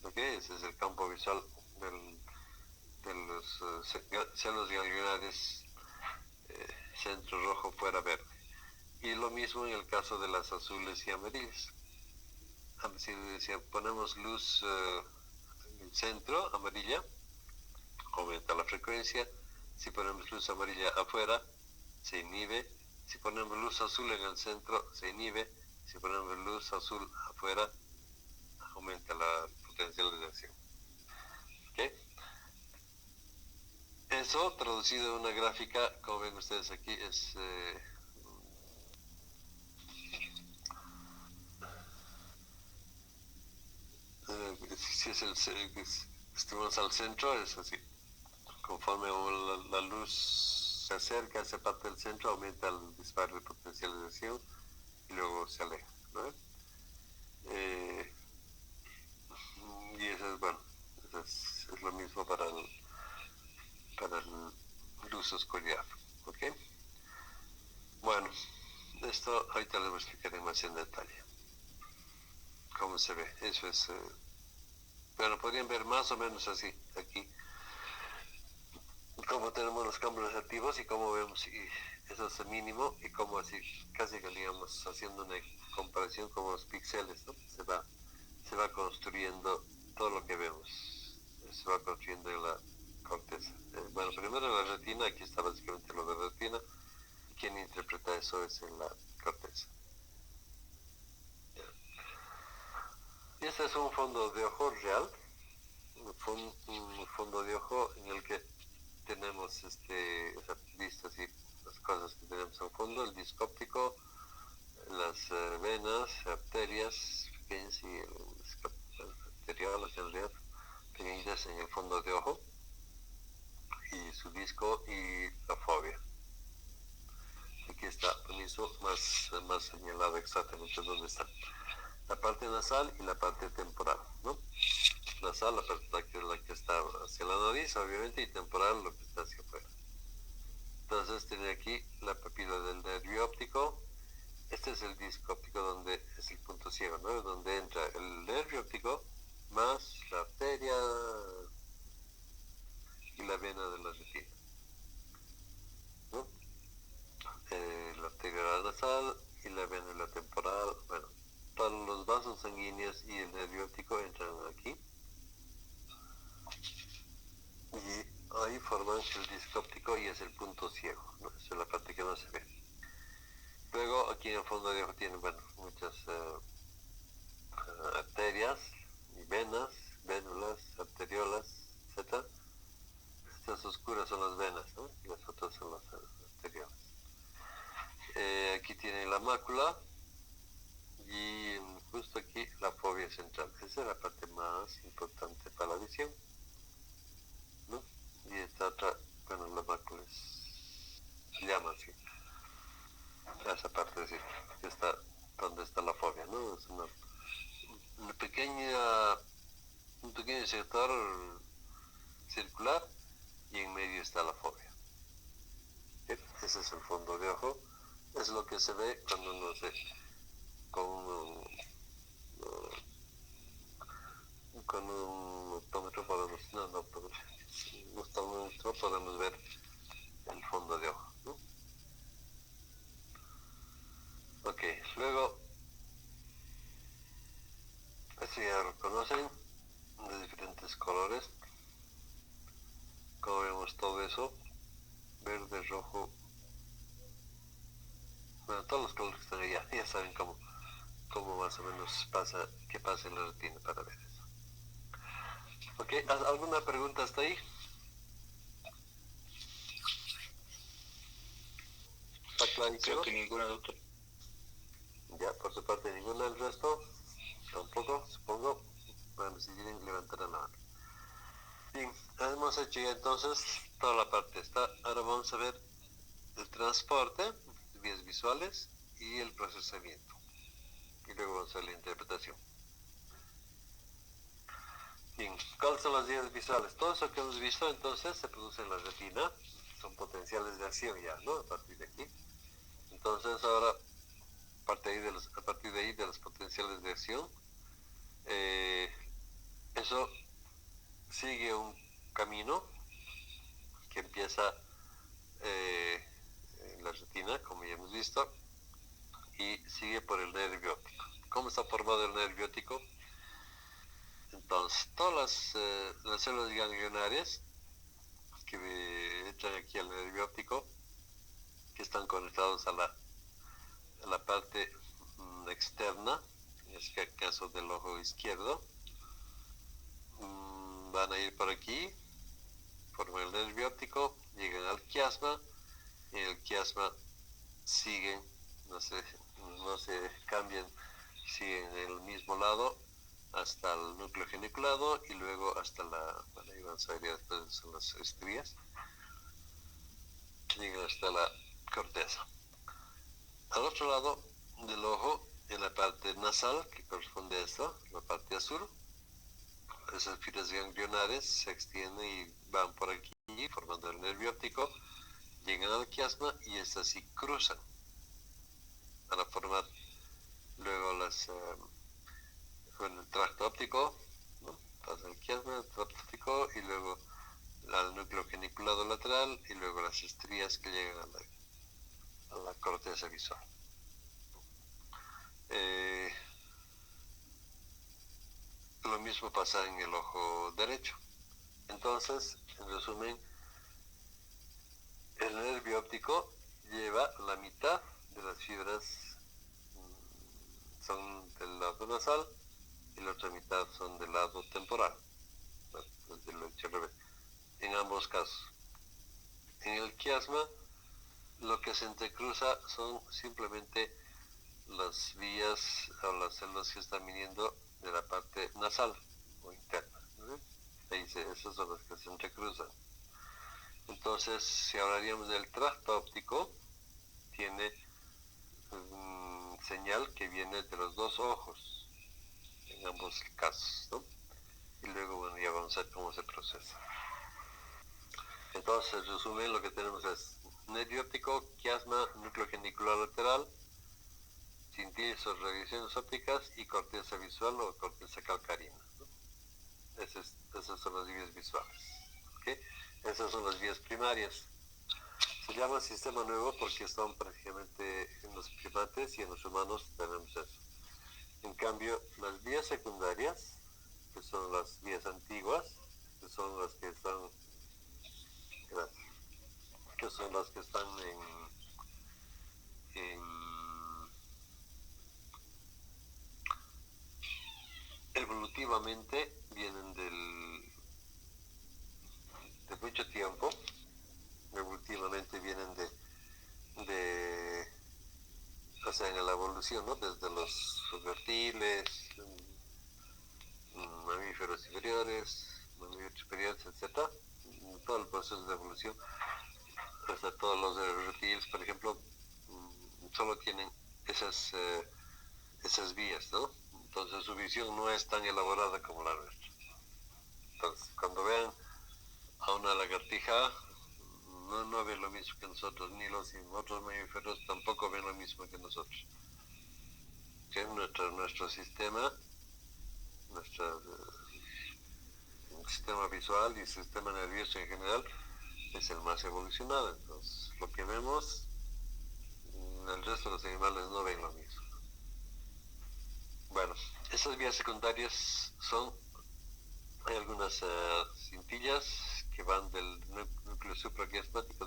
¿Ok? Ese es el campo visual de los células ganglionares, centro rojo fuera verde. Y lo mismo en el caso de las azules y amarillas. Si ponemos luz en el centro, amarilla, aumenta la frecuencia. Si ponemos luz amarilla afuera, se inhibe. Si ponemos luz azul en el centro, se inhibe. Si ponemos luz azul afuera, aumenta la potencialización. ¿Okay? Eso, traducido en una gráfica, como ven ustedes aquí, es si es estimamos al centro, es así. Conforme la luz se acerca a esa parte del centro, aumenta el disparo de potencialización y luego se aleja, ¿no? Y eso es, bueno, eso es lo mismo para el luz oscuridad, ¿ok? Bueno, esto ahorita les voy a explicar más en detalle cómo se ve. Eso es, bueno, podrían ver más o menos así, aquí, cómo tenemos los campos receptivos y cómo vemos, y eso es el mínimo, y cómo así, casi que digamos, haciendo una comparación con los píxeles, ¿no? Se va construyendo todo lo que vemos, se va construyendo en la corteza. Bueno, primero en la retina, aquí está básicamente lo de retina, y quien interpreta eso es en la corteza. Y este es un fondo de ojo real, un fondo de ojo en el que tenemos vistas y las cosas que tenemos al fondo, el disco óptico, las venas, arterias pequeñas y arteriolas en realidad pequeñitas en el fondo de ojo, y su disco y la fobia. Aquí está, permiso, más señalado exactamente dónde está. La parte nasal y la parte temporal, ¿no? Nasal, la que está hacia la nariz, obviamente, y temporal, lo que está hacia afuera. Entonces tiene aquí la papila del nervio óptico. Este es el disco óptico, donde es el punto ciego, ¿no? Donde entra el nervio óptico más la arteria y la vena de la retina, ¿no? La arteria nasal y la vena de la temporal. Bueno, todos los vasos sanguíneos y el nervio óptico entran aquí. ahí forman el disco óptico y es el punto ciego, ¿no? Esa es la parte que no se ve. Luego aquí en el fondo de ojo tiene, bueno, muchas arterias y venas, vénulas, arteriolas, etc. Estas oscuras son las venas, ¿no? Y las otras son las arteriolas. Aquí tiene la mácula y justo aquí la fobia central. Esa es la parte más importante para la visión, ¿no? Y esta otra, bueno, la mácula se llama así. Esa parte sí, que está donde está la fobia, ¿no? Es una pequeña, un pequeño sector circular y en medio está la fobia. Ese es el fondo de ojo. Es lo que se ve cuando uno se, con un optómetro podemos, no optómetro, un optómetro podemos ver el fondo de ojo, ¿no? Ok, luego, este ya lo conocen, de diferentes colores. Como vemos todo eso, verde, rojo, bueno, todos los colores que están allá, ya saben cómo más o menos pasa, qué pasa en la retina para ver eso. Ok, ¿alguna pregunta hasta ahí? ¿Está clarísimo? Creo que ninguna, doctor. Ya, por su parte ninguna, el resto tampoco, supongo. Bueno, si quieren levantar la mano. Bien, hemos hecho ya entonces toda la parte esta. Ahora vamos a ver el transporte, vías visuales y el procesamiento. Y luego vamos a ver la interpretación. Bien, ¿cuáles son las vías visuales? Todo eso que hemos visto entonces se produce en la retina, son potenciales de acción ya, ¿no? A partir de aquí. Entonces ahora, a partir de ahí de los potenciales de acción, eso sigue un camino que empieza en la retina, como ya hemos visto, y sigue por el nervio óptico. ¿Cómo está formado el nervio óptico? Entonces, todas las células ganglionarias que entran aquí al nervio óptico, que están conectados a la parte externa, en este caso del ojo izquierdo, van a ir por aquí, forman el nervio óptico, llegan al quiasma, y en el quiasma siguen, no se cambian, siguen en el mismo lado hasta el núcleo geniculado y luego hasta bueno, ahí vamos a ver después son las estrías, llegan hasta la corteza. Al otro lado del ojo, en la parte nasal, que corresponde a esta, la parte azul, esas fibras ganglionares se extienden y van por aquí, formando el nervio óptico, llegan al quiasma y estas sí cruzan para formar luego el tracto óptico, ¿no? Pasa el quiasma, el tracto óptico y luego al núcleo geniculado lateral y luego las estrías que llegan a la corteza visual. Lo mismo pasa en el ojo derecho. Entonces, en resumen, el nervio óptico lleva la mitad de las fibras son del lado nasal y la otra mitad son del lado temporal. Bueno, lo he hecho al revés. En ambos casos. En el quiasma, lo que se entrecruza son simplemente las vías o las células que están viniendo de la parte nasal o interna. ¿No? Esas son las que se entrecruzan. Entonces, si hablaríamos del tracto óptico, tiene señal que viene de los dos ojos, en ambos casos, ¿no? Y luego, bueno, ya vamos a ver cómo se procesa. Entonces, en resumen, lo que tenemos es nervio óptico, quiasma, núcleo genicular lateral, cintillos o radiaciones ópticas y corteza visual o corteza calcarina, ¿no? Esas son las vías visuales. ¿Okay? Esas son las vías primarias. Se llama sistema nuevo porque son prácticamente en los primates y en los humanos tenemos eso. En cambio, las vías secundarias, que son las vías antiguas, que son las que están Gracias. Que son las que están en evolutivamente vienen de mucho tiempo, evolutivamente vienen o sea, en la evolución, ¿no? Desde los reptiles, mamíferos inferiores, mamíferos superiores, etcétera, todo el proceso de evolución, hasta todos los reptiles, por ejemplo, solo tienen esas vías, ¿no? Entonces su visión no es tan elaborada como la nuestra. Entonces, cuando vean a una lagartija, no ven lo mismo que nosotros, ni los otros mamíferos tampoco ven lo mismo que nosotros. Que nuestro sistema, nuestro sistema visual y sistema nervioso en general es el más evolucionado. Entonces, lo que vemos, el resto de los animales no ven lo mismo. Bueno, esas vías secundarias hay algunas cintillas que van del núcleo supraquiasmático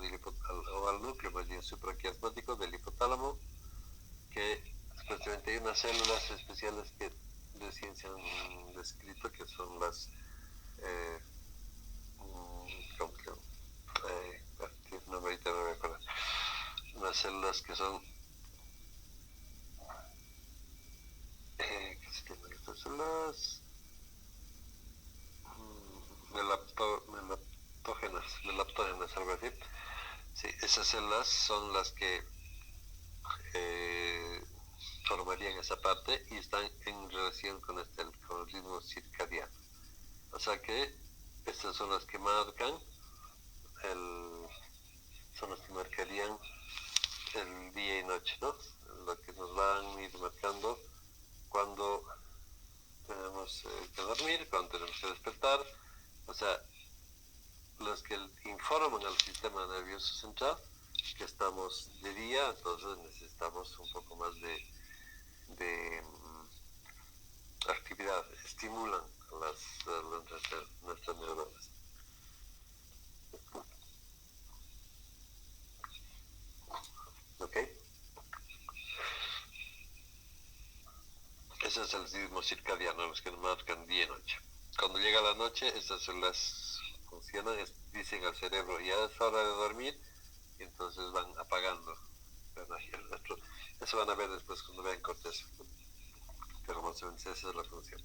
o al núcleo más bien supraquiasmático del hipotálamo, que supuestamente hay unas células especiales que de ciencia han descrito que son las ¿cómo se llama? No, ahorita no me acuerdo. Unas células que son ¿qué se llaman estas células? Melaptógenas, algo así. Sí, esas células son las que formarían esa parte y están en relación con el ritmo circadiano. O sea que estas son las que marcan son las que marcarían el día y noche, ¿no? Lo que nos van a ir marcando cuando tenemos que dormir, cuando tenemos que despertar, o sea, los que informan al sistema nervioso central que estamos de día, entonces necesitamos un poco más de actividad, estimulan nuestras neuronas. ¿Ok? Ese es el ritmo circadiano, los que nos marcan día y noche. Cuando llega la noche, estas células funcionan, dicen al cerebro, ya es hora de dormir, y entonces van apagando la energía. Eso van a ver después cuando vean corteza. Pero más o menos esa es la función.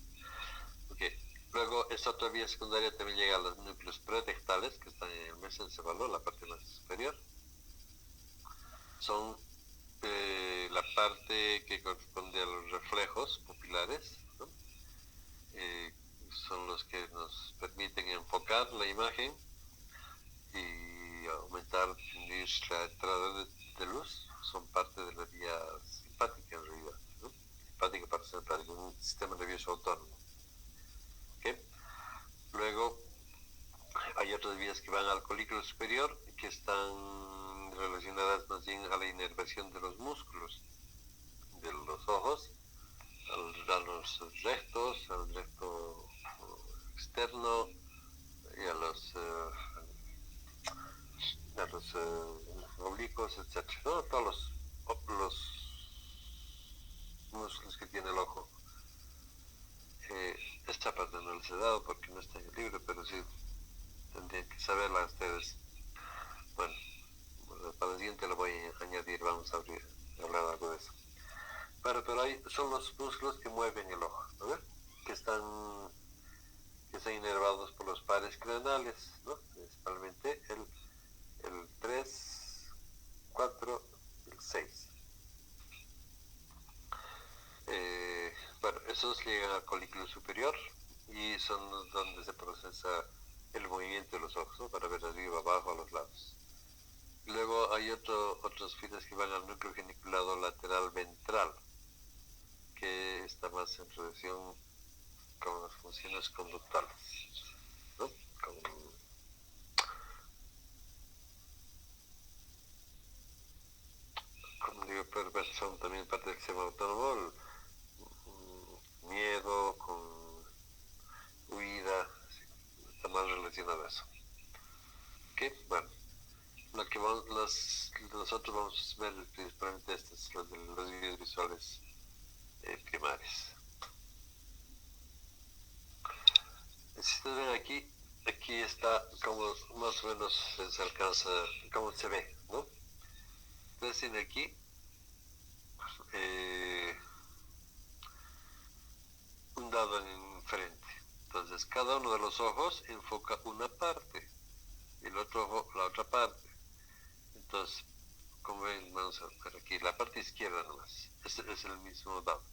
Okay. Luego, esta otra vía secundaria también llega a los núcleos pretectales, que están en el mesencefalo, la parte más superior. Son la parte que corresponde a los reflejos pupilares, ¿no? Son los que nos permiten enfocar la imagen y aumentar, disminuir la entrada de luz. Son parte de la vía simpática en realidad, ¿no? Simpática, parasimpática, un sistema nervioso autónomo. ¿Okay? Luego hay otras vías que van al colículo superior que están relacionadas más bien a la inervación de los músculos de los ojos, a los rectos, al recto externo y a los oblicuos, etc. ¿No? Todos los músculos que tiene el ojo. Esta parte no les he dado porque no está en el libro, pero sí tendrían que saberla ustedes. Bueno, para el siguiente lo voy a añadir, vamos a hablar algo de eso. Pero son los músculos que mueven el ojo, ¿no? que están inervados por los pares craneales, ¿no? Principalmente el 3, 4, el 6. Bueno, esos llegan al colículo superior y son donde se procesa el movimiento de los ojos, ¿no? Para ver arriba, abajo, a los lados. Luego hay otros filas que van al núcleo geniculado lateral ventral, que está más en relación con las funciones conductuales, ¿no? Como digo, son también parte del sistema autónomo, miedo, con huida, está más relacionado a eso. ¿Ok? Bueno, nosotros vamos a ver principalmente estos, los vídeos visuales primarios. Si ustedes ven aquí está como más o menos se alcanza, como se ve, ¿no? Entonces tiene aquí un dado en frente. Entonces cada uno de los ojos enfoca una parte y el otro ojo la otra parte. Entonces, como ven, vamos a ver aquí, la parte izquierda nomás, es el mismo dado.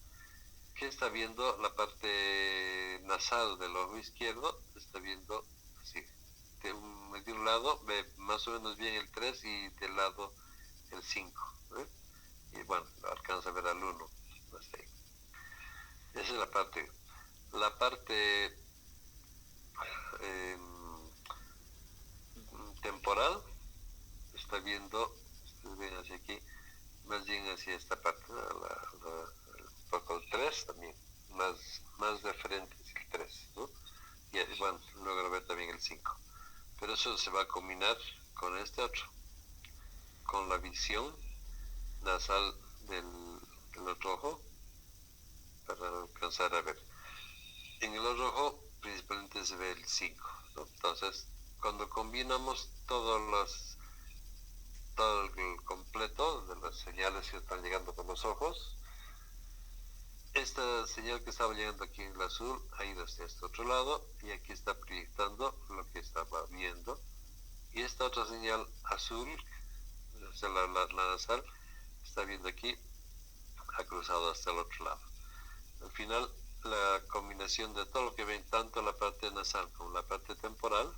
¿Qué está viendo? La parte nasal del ojo izquierdo está viendo así. De un lado ve más o menos bien el 3 y del lado el 5. ¿Eh? Y bueno, alcanza a ver al 1. Hasta ahí. Esa es la parte. La parte eh, temporal está viendo, ustedes ven hacia aquí, más bien hacia esta parte, un poco el 3 también, más de frente hacia el 3, ¿no? Y bueno, luego lo ve también el 5. Pero eso se va a combinar con este otro, con la visión nasal del otro ojo, para alcanzar a ver. En el otro ojo principalmente se ve el 5, ¿no? Entonces, cuando combinamos todo el completo de las señales que están llegando con los ojos, esta señal que estaba llegando aquí en el azul ha ido hacia este otro lado y aquí está proyectando lo que estaba viendo, y esta otra señal azul, o sea, la nasal, está viendo aquí, ha cruzado hasta el otro lado. Al final, la combinación de todo lo que ven, tanto la parte nasal como la parte temporal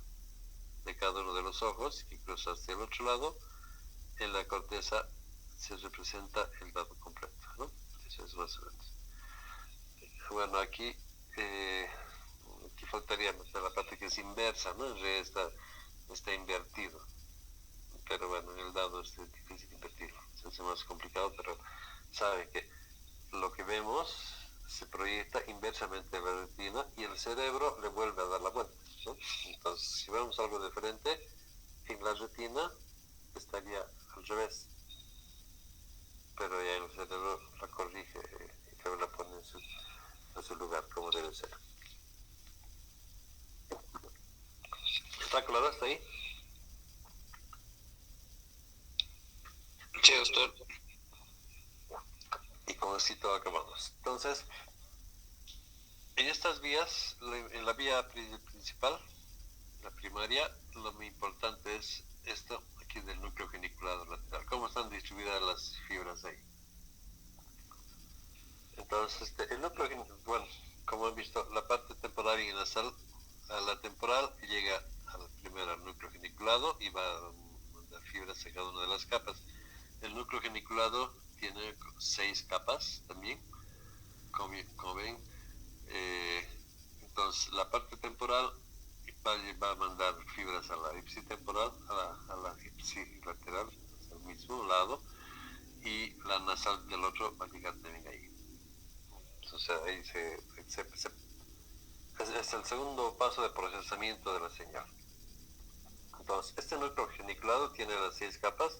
de cada uno de los ojos, que cruza hacia el otro lado, en la corteza se representa el dado completo, ¿no? Eso es más o menos. Bueno, aquí faltaría la parte que es inversa, ¿no? En realidad está invertido. Pero bueno, en el dado es difícil invertirlo. Se hace más complicado, pero sabe que lo que vemos se proyecta inversamente en la retina y el cerebro le vuelve a dar la vuelta, ¿no? Entonces, si vemos algo diferente en la retina, estaría al revés, pero ya el cerebro la corrige y luego la pone en su lugar como debe ser. ¿Está claro hasta ahí? Sí, doctor. Y con esto acabamos. Entonces, en estas vías, en la vía principal, la primaria, lo muy importante es esto aquí del núcleo geniculado lateral. ¿Cómo están distribuidas las fibras ahí? Entonces, el núcleo genicular, bueno, como han visto, la parte temporal y nasal, a la temporal llega primero al núcleo geniculado y va a mandar fibras a cada una de las capas. El núcleo geniculado tiene 6 capas también, como ven. Entonces, la parte temporal va a mandar fibras a la ipsitemporal, a la ipsilateral, al mismo lado, y la nasal del otro va a llegar también ahí. O sea, ahí es el segundo paso de procesamiento de la señal. Entonces, este núcleo geniculado tiene las 6 capas.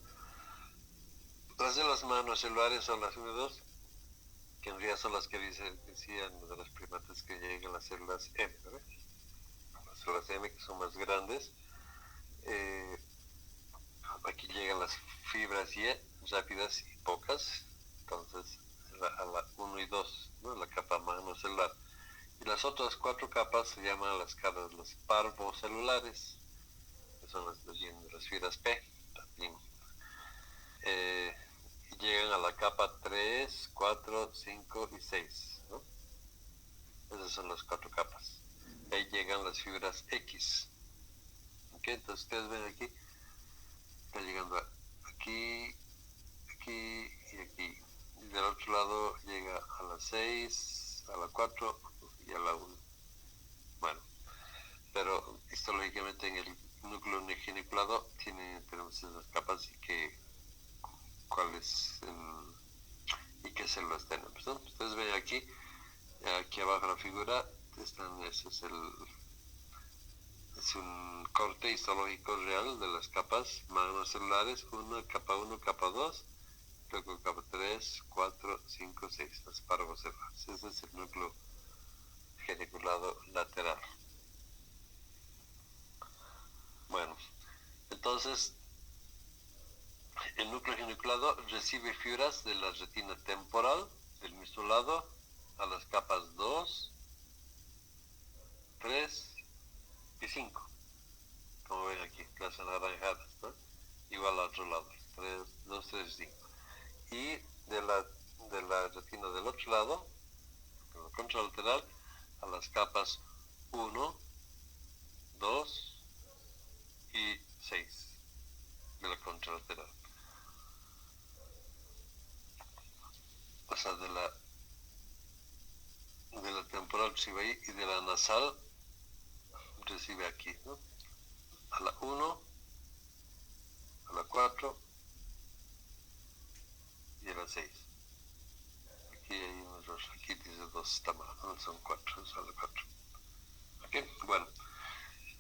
Las de las manos celulares son las 1 y 2, que en realidad son las que decían de los primates que llegan las células M, ¿verdad? Las células M, que son más grandes. Aquí llegan las fibras Y, rápidas y pocas. Entonces, a la 1 y 2, ¿no? La capa manocelular. Y las otras 4 capas se llaman las parvocelulares, que son las fibras P también. Y llegan a la capa 3, 4, 5 y 6, ¿no? Esas son las 4 capas. Ahí llegan las fibras X. ¿Okay? Entonces ustedes ven aquí, está llegando aquí, aquí y aquí. Y del otro lado llega a la 6, a la 4 y a la 1. Bueno, pero histológicamente en el núcleo geniculado tenemos esas capas y cuáles y qué células tenemos, ¿no? Ustedes ven aquí abajo la figura, ese es Es un corte histológico real de las capas magnocelulares, capa 2, luego capa 3, 4, 5, 6, las parvocelulares. Ese es el núcleo geniculado lateral. Bueno, entonces el núcleo geniculado recibe fibras de la retina temporal del mismo lado a las capas 2, 3 y 5. Como ven aquí, las anaranjadas, ¿no? Igual al otro lado, 3, 2, 3 y 5. Y de la retina del otro lado, la contralateral, a las capas 1, 2 y 6 de la contralateral. O sea, de la temporal recibe ahí y de la nasal recibe aquí, ¿no? A la 1, a la 4 y a la 6. Aquí hay un error, aquí dice 2, está mal, no son 4, son 4. ¿Ok? Bueno,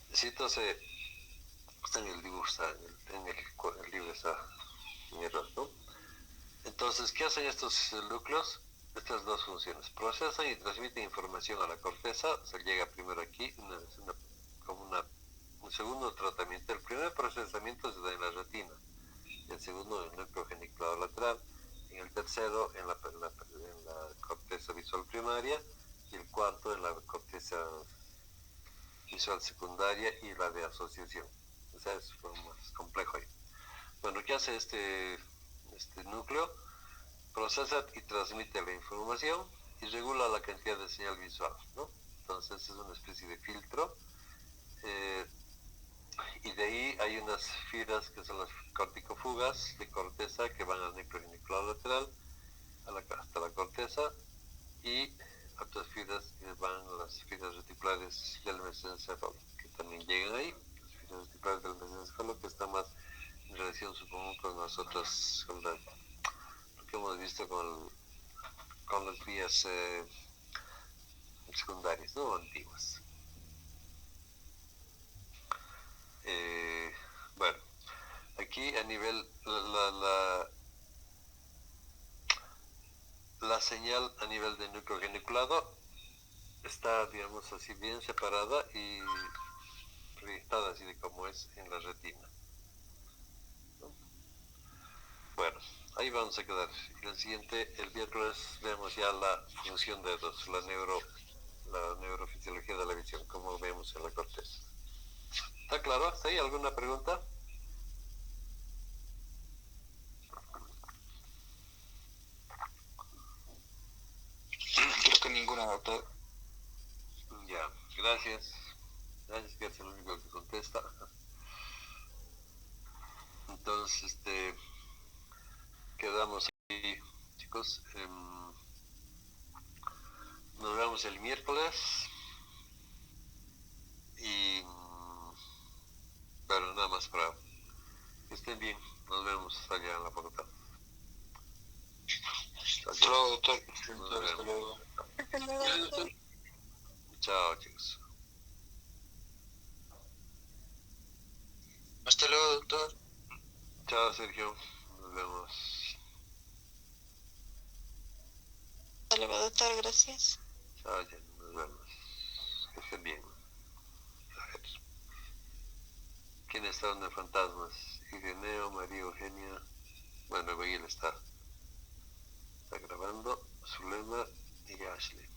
entonces está en el dibujo, está en el libro, está en error, ¿no? Entonces, ¿qué hacen estos núcleos? Estas dos funciones. Procesan y transmiten información a la corteza. Se llega primero aquí, un segundo tratamiento. El primer procesamiento se da en la retina. El segundo en el núcleo geniculado lateral. En el tercero en la corteza visual primaria. Y el cuarto en la corteza visual secundaria y la de asociación. O sea, es más complejo ahí. Bueno, ¿qué hace este núcleo? Procesa y transmite la información y regula la cantidad de señal visual, ¿no? Entonces es una especie de filtro. Y de ahí hay unas fibras que son las corticofugas de corteza que van al núcleo geniculado lateral hasta la corteza, y otras fibras que van a las fibras reticulares del mesencéfalo, que también llegan ahí. Las fibras reticulares del mesencéfalo, que están más en relación, supongo, con las otras, con lo que hemos visto con las vías secundarias, ¿no? Antiguas. Bueno, aquí a nivel, la señal a nivel de núcleo geniculado está, digamos así, bien separada y proyectada así de como es en la retina, ¿no? Bueno, ahí vamos a quedar. Y el siguiente, el miércoles, vemos ya la función de la neurofisiología de la visión, como vemos en la corteza. ¿Está claro? ¿Hasta ahí alguna pregunta? Creo que ninguna, doctor. Ya, gracias. Gracias, que es el único que contesta. Entonces, quedamos ahí, chicos. Nos vemos el miércoles. Y bueno, nada más para que estén bien. Nos vemos allá en la facultad. Hasta luego, doctor. Nos Hasta vemos. luego. Chao, chicos. Hasta luego, doctor. Chao, Sergio. Nos vemos. Hasta luego, doctor, gracias. Chao, Jen. Nos vemos. Que estén bien. A ver. ¿Quién está de fantasmas? Ireneo, María Eugenia. Bueno, ahí él está grabando. Zulema y Ashley.